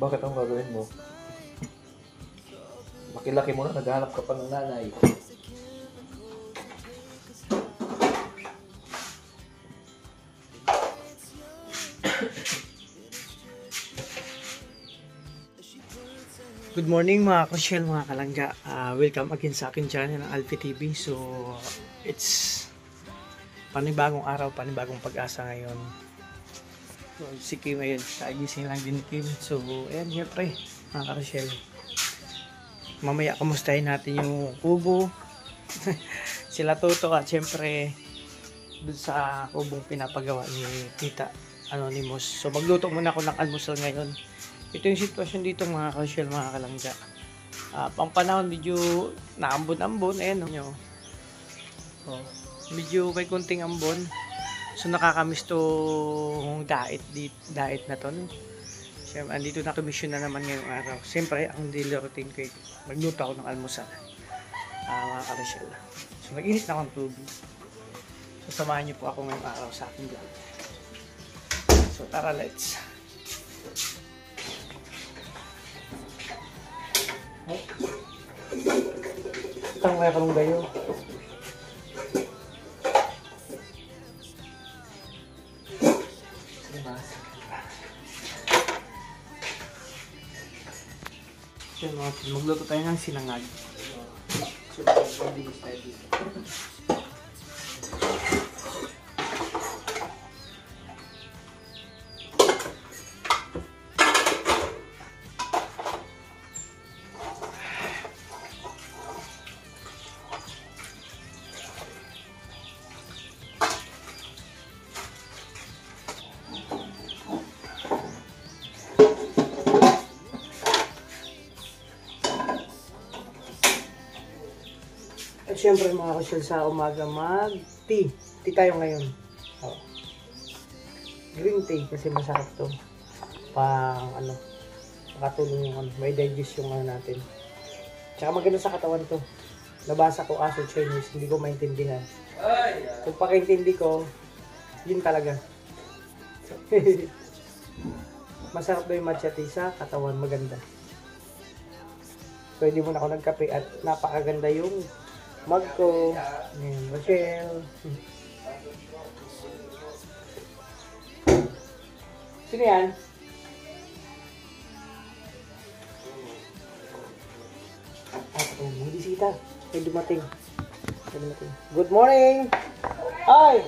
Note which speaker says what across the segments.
Speaker 1: Bakit ang gagawin mo? Laki-laki mo na, naghahanap ka pa ng nanay.
Speaker 2: Good morning mga Rochelle, mga kalangga. Welcome again sa akin channel ng Alfie TV. So, it's panibagong araw, panibagong pag-asa ngayon. So, si Kim ayun, kagising lang din Kim. So, ayan, syempre, mga Rochelle. Mamaya kamustahin natin yung kubo. Sila Toto at syempre, dun sa kubong pinapagawa ni Tita Anonymous. So, magluto muna ako ng almusal ngayon. Ito yung sitwasyon dito mga Rochelle, mga kalangga. Pang panahon medyo naambon-ambon. Ayan nyo. Oh, medyo may kunting ambon. So nakakamiss to dait na to. Siyempre, andito na komisyon na naman ngayong araw. Siyempre, ang daily routine ko magluto ako ng almusal. Mga Rochelle. So nag-init na akong tubig. So samahan niyo po ako ngayong araw sa aking vlog. So tara, let's. Itang kaya kalong gayo. Magluto tayo ng sinangag. At syempre mga Rochelle, sa umaga mag-tea. Tea tayo ngayon. Oh. Green tea kasi masarap to. Pang ano, makatulong yung may digest yung natin. Tsaka maganda sa katawan to. Nabasa ko aso Chinese, hindi ko maintindihan. Kung pakaintindi ko, yun talaga. Masarap daw yung matcha tea sa katawan, maganda. Pwede mo na ako nagkape at napakaganda yung mug ko. Ayan, Rochelle. Sino yan? May bisita. May dumating. Good morning! Ay!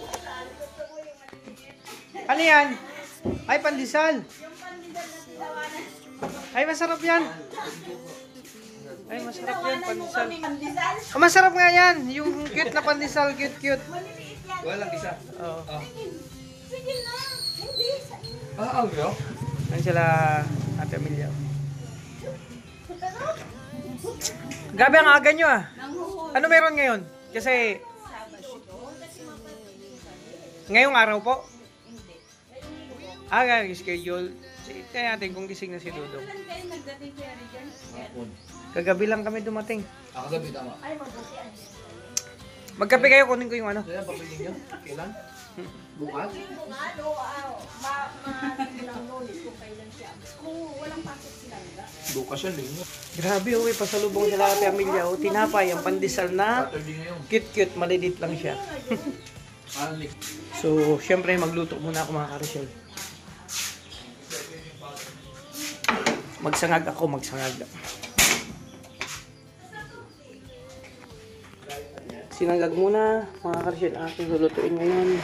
Speaker 2: Ano yan? Ay, pandesal! Ay, masarap yan! Ay, masarap yan, pandesal. Oh, masarap nga yan. Yung cute na pandesal, cute.
Speaker 1: Walang isa.
Speaker 2: Oo.
Speaker 3: Sige na. Hindi.
Speaker 1: Ang gano?
Speaker 2: Ayan sila, Ate Amelia. Gabi ang aga nyo ah. Ano meron ngayon? Kasi, ngayong araw po? Schedule. Kaya natin kung gising na si Dudong. Kagabi lang kami dumating.
Speaker 1: Kagabi tama.
Speaker 3: Ay, mabuti ay.
Speaker 2: Magkape kayo, kunin ko yung ano.
Speaker 1: Kaya papilin niyo? Kailan? Bukas?
Speaker 3: Lang Lunes kung kailan siya. Kung walang pasok sila.
Speaker 1: Bukas yan, linggo.
Speaker 2: Grabe, uwi, pasalubong sila Ate Amelia. O, tinapay, ang pandesal na
Speaker 1: Saturday ngayon.
Speaker 2: cute, malilit lang siya. So, syempre, magluto muna ako mga Rochelle. Magsangag ako. Sinangag muna, mga Rochelle, aking lulutuin ngayon.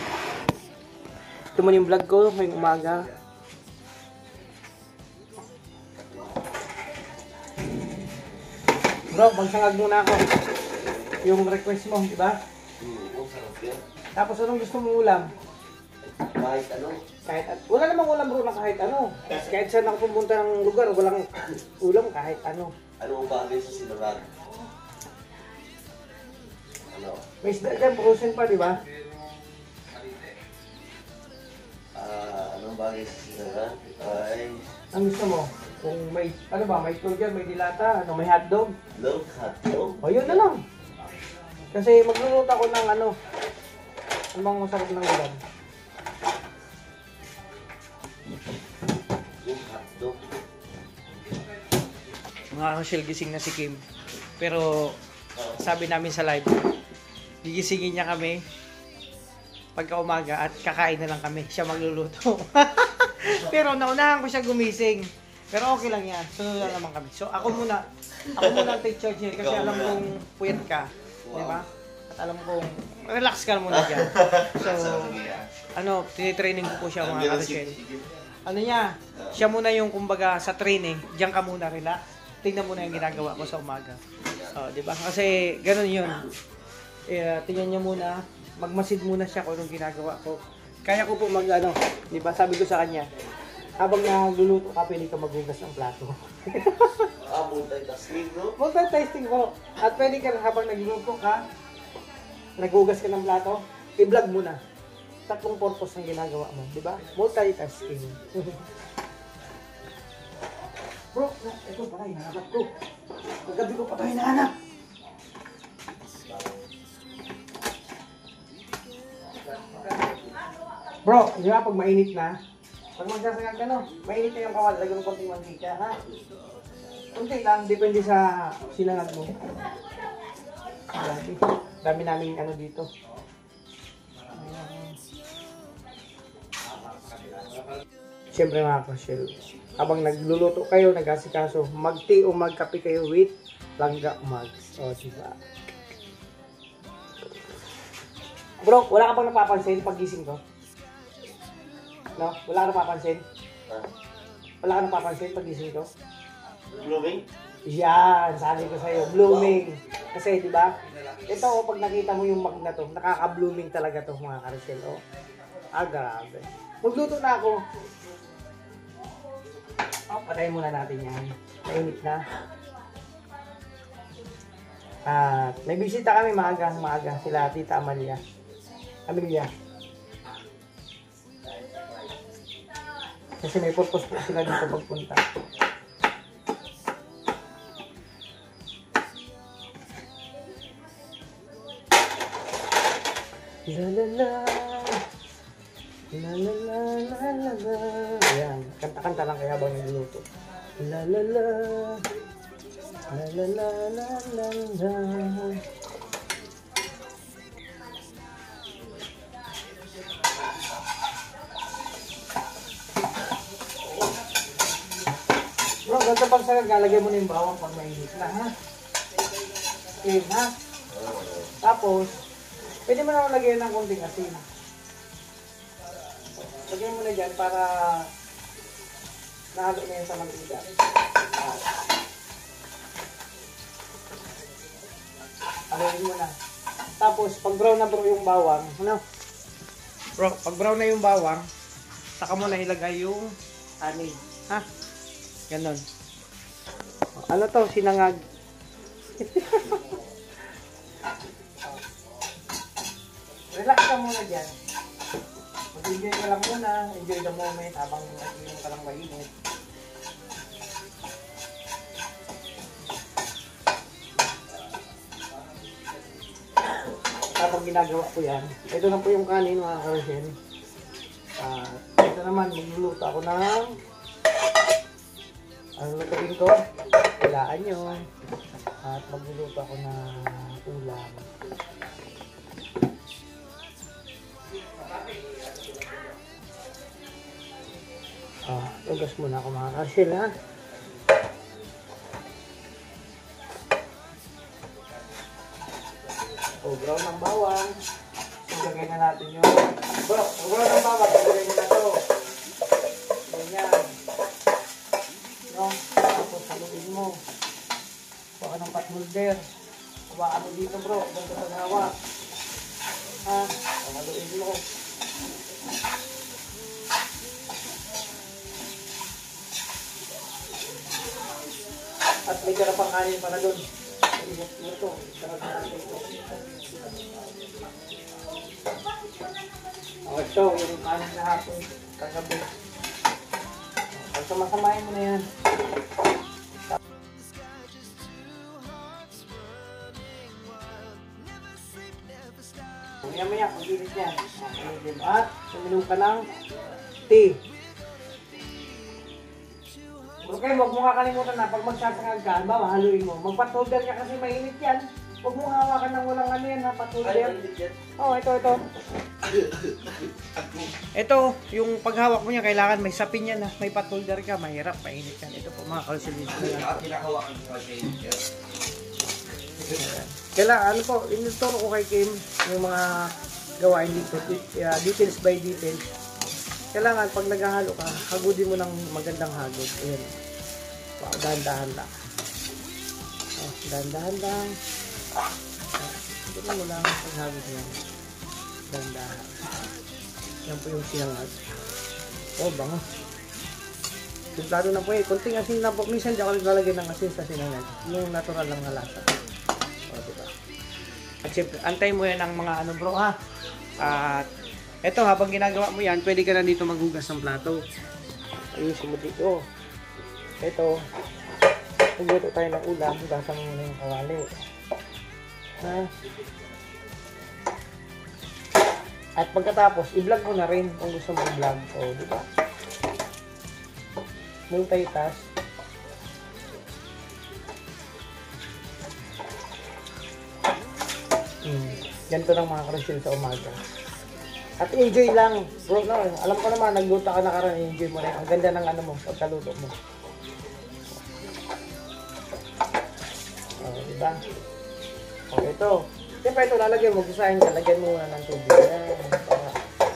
Speaker 2: Ito mo yung vlog ko ngayong umaga. Bro, magsangag muna ako. Yung request mo, di ba? Tapos anong gusto mong ulam?
Speaker 4: Kahit ano?
Speaker 2: Wala namang ulam bro na kahit ano. Kahit saan ako pumunta ng lugar, walang ulam kahit ano.
Speaker 4: Ano ang bagay sa sinarag? Ano?
Speaker 2: May isda dyan, frozen pa, di ba?
Speaker 4: Anong bagay sa sinarag? Ay...
Speaker 2: Ang gusto mo? Kung may, ano ba, may ito dyan, may dilata, ano, may hotdog.
Speaker 4: Hotdog?
Speaker 2: O, yun na lang. Kasi magluluto ako ng ano, Ano bang masarap ng ulam?
Speaker 4: Yung hotdog.
Speaker 2: Mga Rochelle, gising na si Kim. Pero sabi namin sa live, gigisingin niya kami pagka umaga at kakain na lang kami. Siya magluluto. Pero naunahan ko siya gumising. Pero okay lang yan. Sunod na naman kami. So ako muna ang take charge niya kasi alam kong puyat ka. Di ba? At alam kong relax ka muna dyan. So, tinitraining ko po siya mga Rochelle. Ano niya, siya muna yung kumbaga sa training, diyan ka muna relax. Tingnan mo na yung ginagawa ko sa umaga. Di ba? Kasi ganun yun. Tingnan niya muna, magmasid muna siya kung anong ginagawa ko. Kaya ko po di ba? Sabi ko sa kanya, habang nagluluto ka, pwede ka maghugas ng plato.
Speaker 4: Multitasking, no?
Speaker 2: Multitasking po. At pwede ka habang nagluluto ka, naghugas ka ng plato, i-vlog mo na. 3 purpose ng ginagawa mo, di ba? Multitasking. Bro, ito pala, hinahanap ko. Kagabi ko pa ito hinahanap. Bro, di ba pag mainit na, pag magsasagag ka no, mainit na yung kawal, lagyan mo konting mantika, ha? Kunti lang, depende sa sinangag mo. Dami namin dito. Siyempre mga Rochelle, habang nagluluto kayo, nag-asikaso, mag-tea o magkape kayo with langga mugs. O, diba? Bro, wala ka bang napapansin pag gising ko? No? Wala ka napapansin? Wala ka napapansin pag gising ko?
Speaker 4: Blooming?
Speaker 2: Yan, sabi ko sa'yo, blooming. Kasi, di ba? Ito, pag nakita mo yung mug na to, nakaka-blooming talaga to mga Rochelle. Oh. Grabe. Magluto na ako. Patayin muna natin yan. Mainit na. At may bisita kami maaga. Sila Tita Amelia. Kasi may purpose po sila dito pagpunta. La la la. La la la la la la. Ayan, kanta-kanta lang kaya habang nagluluto. La la la. La la la la la la. Bro, ganito pag sa lalagyan mo na yung bawang pag mainit na, ha? Okay, ha? Tapos, pwede mo naman lagyan ng konting asin. Lagyan mo na dyan para nahalo na yan sa mantika. Haluin mo na. Tapos, pag brown na bro yung bawang, Bro, pag brown na yung bawang, saka mo na ilagay yung anin. Ha? Ganon. Ano to? Sinangag. Relax ka muna dyan. Mag-enjoy ka lang muna. Enjoy the moment habang nag-inom ka lang mainit. Habang ginagawa ko yan, ito na po yung kanin mga Rochelle. Ito naman, magluluto ako ng ano lutuin ko? Kailangan nyo. At magluluto ako ng ulam. Tugas muna ako mga Rochelle, ha? Brown ng bawang. Ilagay na natin yung brown ng bawang. Ilagay na to. Ganyan. No? Tapos haluin mo. Baka ng pot holder. Hawakan mo dito bro. Ganito sa hawak. Ha? Haluin mo. At may karapang kanin para doon. Ito. Ito, yung kanin na hapon. Kagabi. Pagsamasamahin mo na yan. Maya-maya, Mag-init yan. At uminom ka ng tea. Okay, huwag mo nga kalimutan na pag magsasangag ka, ba, haluin mo. Magpat-holder ka kasi mainit yan. Huwag mo hawakan ng walang ano yan, ha, pat-holder. Oh, ito. Ito, yung paghawak mo niya, kailangan may sapin yan, ha. May pat-holder ka, mahirap, mainit yan. Ito po mga kalsilis.
Speaker 1: Kinakawakan ko kasi.
Speaker 2: Kailangan, ano po, inuturo ko kay Kim yung mga gawain dito, details by details. Kailangan, pag naghahalo ka, hagudin mo ng magandang hagod. Ayan. Wow, dahan-dahan lang. Oh, dahan-dahan lang. Ito mo lang paghagod niya. Dahan-dahan. Yan po yung sinangag. Oh, bango. Simplado na po eh. Kunting asin na po. Minsan di ako naglalagay ng asin sa sinangag. Yung natural lang na lasa. O, diba? At siyempre, antay mo yan ng mga ano bro ha. At eto, habang ginagawa mo yan, pwede ka na dito maghugas ng plato. Ayusin mo dito. Eto, magluto tayo ng ulam. Hugasan mo muna yung kawali. Ha? At pagkatapos, i-vlog mo na rin kung gusto mo i-vlog. O, diba? Multitask. Ganito lang mga karusil sa umaga. At enjoy lang. Bro, no, alam ko naman, nagluto ka na karon, enjoy mo rin. Ang ganda ng ano mo, pagkaluto mo. O, diba? O, ito. Siyempre ito, lalagyan mo, gusahin ka, lagyan mo muna ng tubig. Yan, para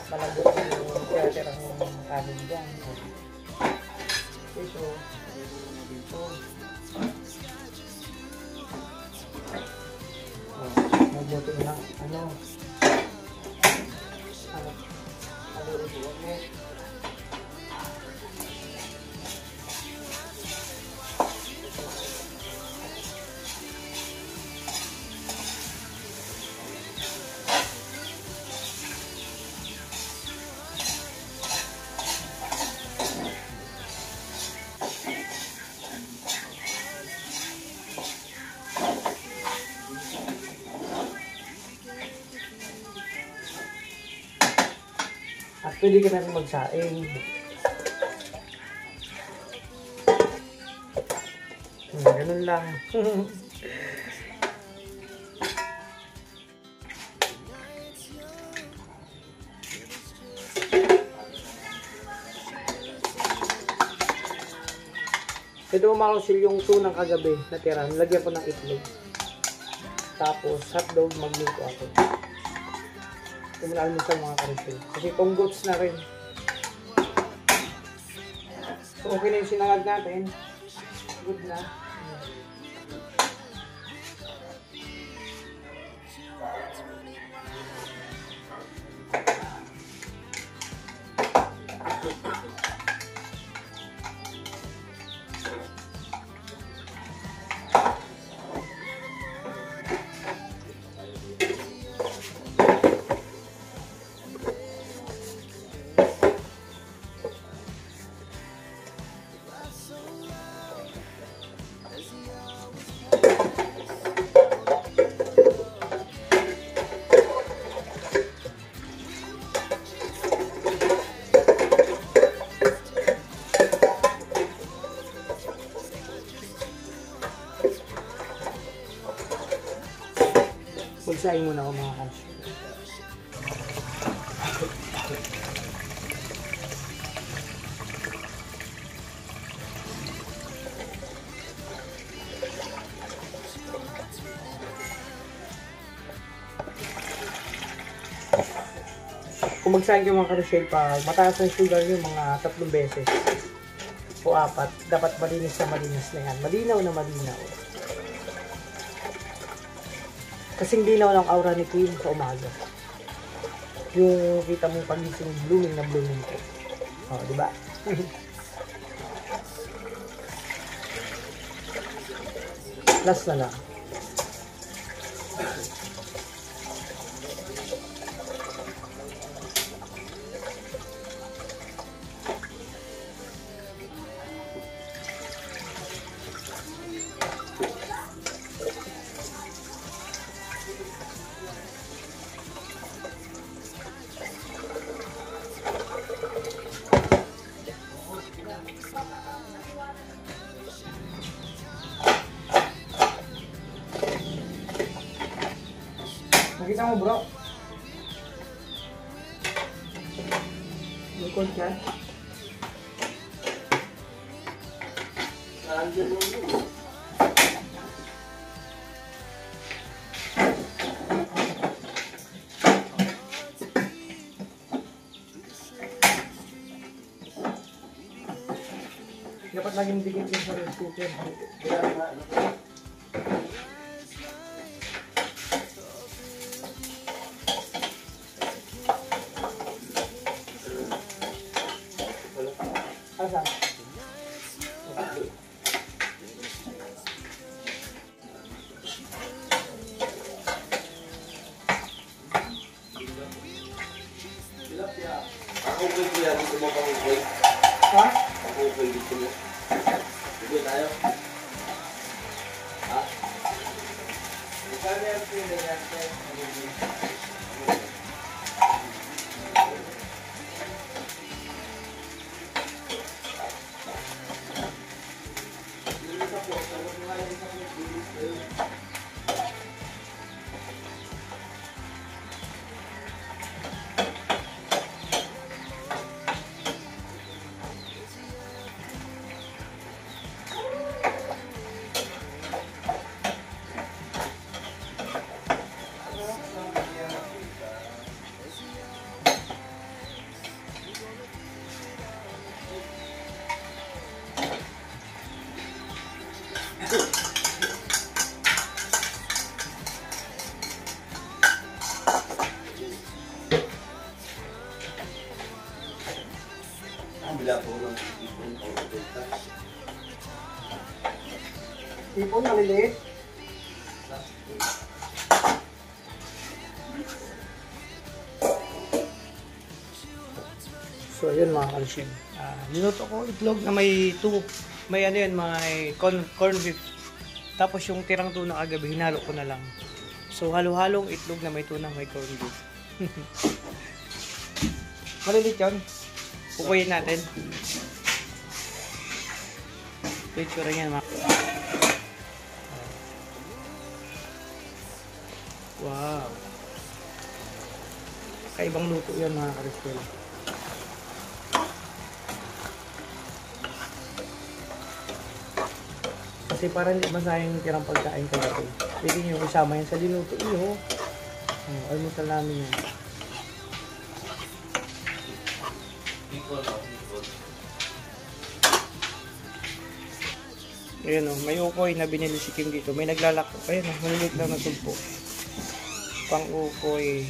Speaker 2: malambot yung kaya ng kanin dyan. Ito. Ito. Magluto lang, ano, at pwede ka na rin magsaing. Ganun lang. Ito umakusil yung tunang kagabi na tira. Nilagyan ko ng itlog. Tapos hotdog, magluto ako. Almusal mga karusil. Kasi itong goats na rin. So okay na yung sinangag natin. Good na. Magsaing muna ako mga karusil. Kung magsaing yung mga karusil, pag mataas ang sugar nyo mga 3 beses o 4, dapat malinis na yan. Malinaw na malinaw. Kasing linaw ng aura ni Queen sa umaga. Yung kita mong pagising, blooming na blooming ko. O, diba? Last na lang. Tingnan mo bro. Bukod ka.
Speaker 4: Nandiyan mo yun.
Speaker 2: Dapat laging dikit yung sa rice cooker. Asan?
Speaker 4: Ako pwede ko yan. Dito mo pang okay.
Speaker 2: Ha?
Speaker 4: Ako pwede dito mo. Dito tayo. Ha? Ikaw na yung pinagyan. Bila po ng ipon o pintas.
Speaker 2: Ipon, maliliit. So ayun mga kalsyon. Niluto ko itlog na may may ano yan, may corn beef. Tapos yung tirang tuna kagabi, hinalo ko na lang. So halo-halong itlog na may tuna, may corn beef. Malilit yun. Pukuyin natin. Picture yan mga. Wow. Kaibang luto yan mga karistel. Kasi para hindi masayang tirang pagkain kagabi. Pwede nyo isama yan sa linuto. Iyo. Almusal namin yan. Ayan o, may ukoy na binili si Kim dito. May naglalako. Ayan o, malilit lang na sulpo. Pang ukoy.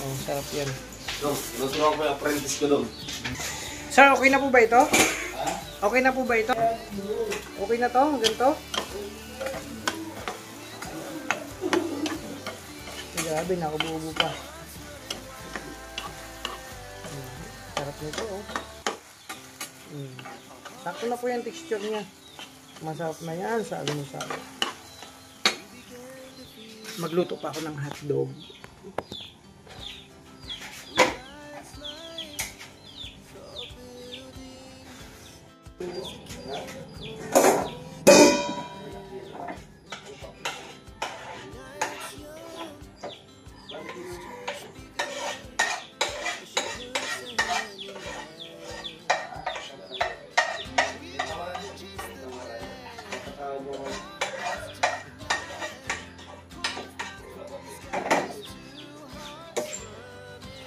Speaker 2: Oh, sarap yan.
Speaker 4: Dong, tinuturuan ko yung apprentice ko dong.
Speaker 2: Sir, okay na po ba ito?
Speaker 4: Ha?
Speaker 2: Okay na po ba ito? Okay na to? Ganito? Grabe, nakububo pa. Sarap nito oh. Sakto na po yung texture niya. Masarap na yan sa almusal. Magluto pa ako ng hotdog.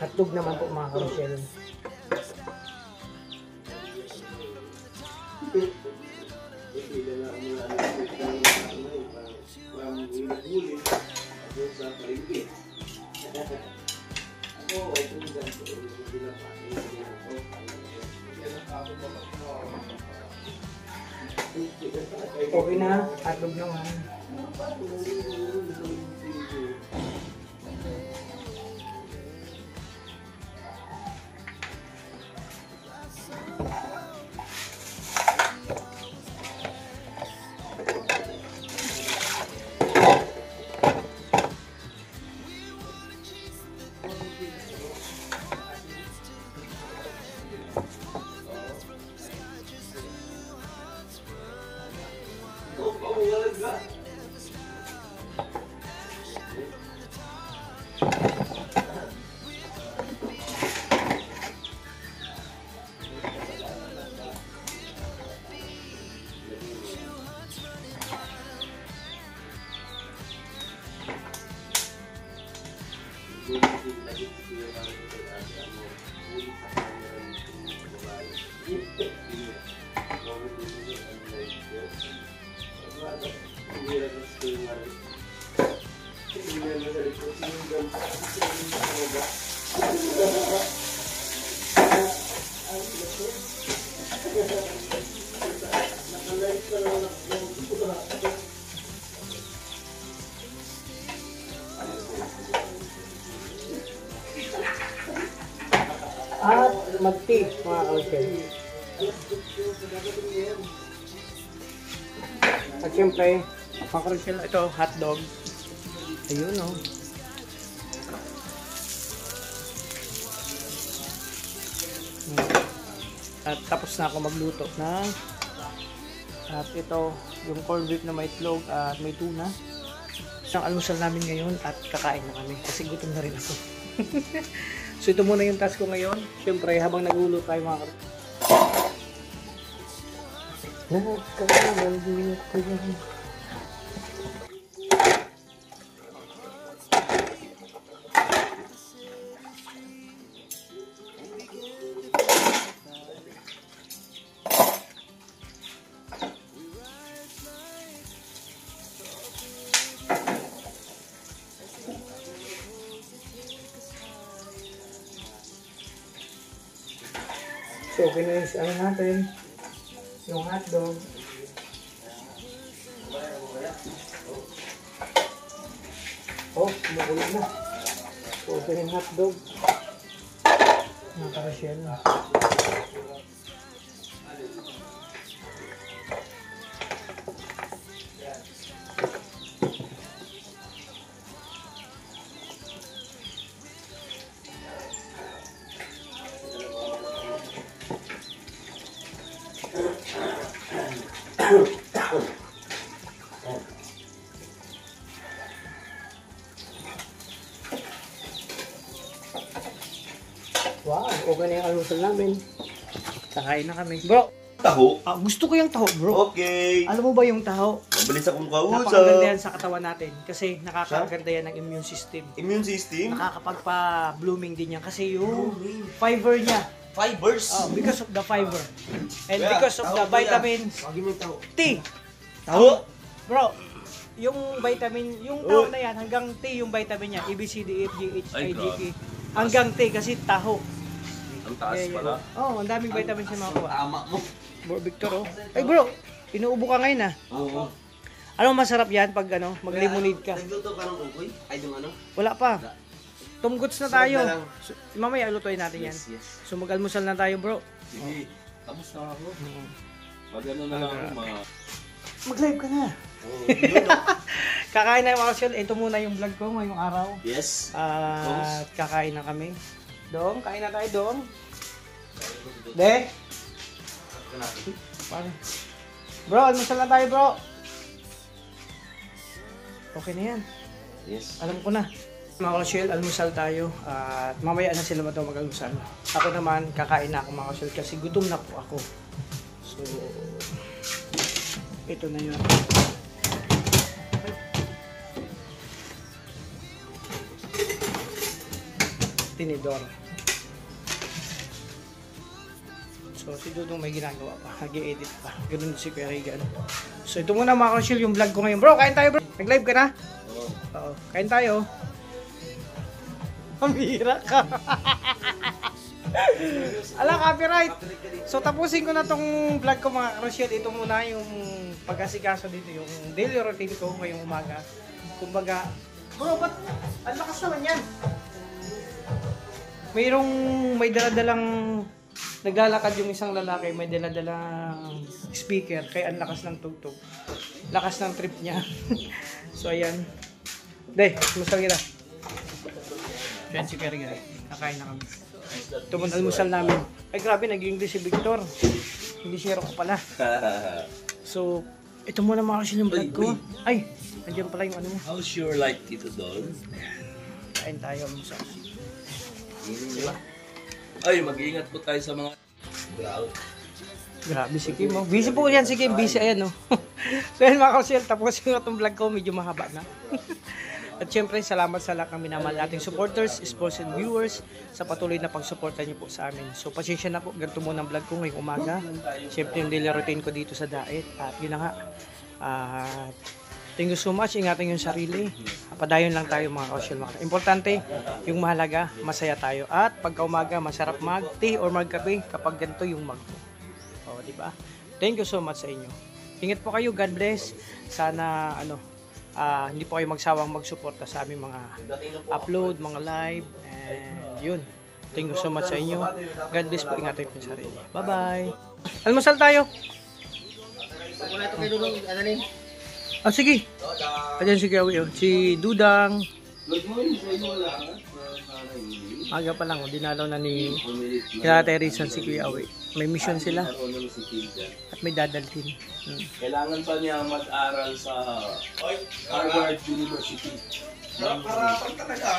Speaker 2: Hotdog naman po mga karosyel. Okay na, hotdog naman. At mag-tea, mga ka-Rochelle. At syempre, mga ka-Rochelle, ito, hotdog. Ayun, oh. At tapos na ako magluto na. At ito, yung corned beef na may itlog at may tuna. Isang almusal namin ngayon at kakain na kami kasi gutom na rin ako. So ito muna yung task ko ngayon. Siyempre habang nagulo tayo mga So, okay na yung ano natin, yung hotdog. Oh, kumukulo na. So, okay na yung hotdog. Mga ka-Rochelle. Wow, okay na yung almusal namin. Kakain na kami. Bro,
Speaker 4: Taho?
Speaker 2: gusto ko yung taho, bro.
Speaker 4: Okay.
Speaker 2: Alam mo ba yung taho?
Speaker 4: Mabilis akong kausap.
Speaker 2: Napakaganda yan sa katawan natin kasi nakakaganda yan ng immune system.
Speaker 4: Immune system?
Speaker 2: Nakakapagpa-blooming din yan kasi yung fiber niya.
Speaker 4: Fibers?
Speaker 2: Because of the fiber. And
Speaker 4: Kuya,
Speaker 2: because of the
Speaker 4: taho, kuya.
Speaker 2: vitamins
Speaker 4: Wagin mo yung taho.
Speaker 2: T.
Speaker 4: Taho?
Speaker 2: Bro, yung vitamin, yung taho na yan, hanggang T yung vitamin niya. A, B, C, D, E, F, G, H, I, J, K. Hanggang T kasi taho.
Speaker 4: Ang taas pala.
Speaker 2: Oo, ang daming vitamins yung makuha.
Speaker 4: Tama mo.
Speaker 2: Bro, Victor, oh. Ay bro, inuubo ka ngayon ah.
Speaker 4: Oo.
Speaker 2: Ano masarap yan pag ano, mag-lemonade ka?
Speaker 4: Nagluto ka ng ukoy? Ay, yung ano?
Speaker 2: Wala pa. Tumgots na tayo.
Speaker 4: Sarap na lang.
Speaker 2: So, mamaya lutuin natin yan.
Speaker 4: Yes.
Speaker 2: So mag-almusal na tayo bro.
Speaker 5: Sige, tapos na ako. Mag-ano na lang ako,
Speaker 2: Mag-live ka na.
Speaker 4: Oo, yun, no?
Speaker 2: Kakain na yung mga kasyon. Ito muna yung vlog ko ngayong araw.
Speaker 4: Yes.
Speaker 2: At kakain na kami. Dong, kain na tayo dong. De? Paano? Bro, almusal na tayo bro. Okay na yan.
Speaker 4: Yes.
Speaker 2: Alam ko na. Mga kasyel, almusal tayo. At mamaya na sila mag-almusal. Ako naman, kakain na ako mga kasyel kasi gutom na po ako. So, ito na yun. Tinidor. So, si Dudong may ginagawa pa. Nag-i-edit pa. Ganun si Kuya Regan. So, ito muna mga kasyel yung vlog ko ngayon. Bro, kain tayo bro. Nag-live ka na? Oo. Kain tayo. Pambira ka. Ala, copyright. So, tapusin ko na tong vlog ko mga Rochelle. Ito muna yung pag-asikaso dito. Yung daily routine ko ngayong umaga. Kumbaga, bro, ba't ang lakas naman yan? May daladalang naglalakad yung isang lalaki. May daladalang speaker. Kaya ang lakas ng tugtog. Lakas ng trip niya. So, ayan. Dey, musal kita. Yan si Kerry guys. Kakain na kami. Ito muna almusal namin. Ay grabe, nag-English si Victor. Hindi share ko pala. So, ito muna mga kasi yung vlog ko. Ay, nandiyan pala yung ano mo.
Speaker 5: How's your life, Tito Don?
Speaker 2: Kain tayo almusal.
Speaker 5: Diba? Ay, mag-iingat po tayo sa mga
Speaker 2: Grabe si Kim. Oh. Busy po yan si Kim. Busy ayan oh. So yan mga kasyel. Tapos yung itong vlog ko medyo mahaba na. At syempre, salamat sa lahat ng minamahal nating supporters, sponsors and viewers sa patuloy na pagsuporta niyo po sa amin. So, pasensya na po, ganito muna ang vlog ko ngayong umaga. Syempre, yung daily routine ko dito sa diet. At yun na nga. Thank you so much. Ingatan yung sarili. Padayon lang tayo mga kausyal. Importante, yung mahalaga, masaya tayo. At pagka umaga, masarap mag-tea or magkape kapag ganito yung mag. O, di ba? Thank you so much sa inyo. Ingat po kayo. God bless. Sana, hindi po kayo magsawang magsuporta sa aming mga upload, mga live, and yun. Thank you so much sa inyo. God bless po, ingatan po yung sarili. Bye-bye. Almusal tayo. Sige. Ayan si Gawi, si Dudang.
Speaker 4: Good morning sa inyo lahat.
Speaker 2: Aga pa lang, dinalaw na ni Teresa si Kuya Awi. May mission sila at may dadalhin.
Speaker 5: Kailangan pa niya mag-aral sa Harvard University.
Speaker 4: Harapan talaga.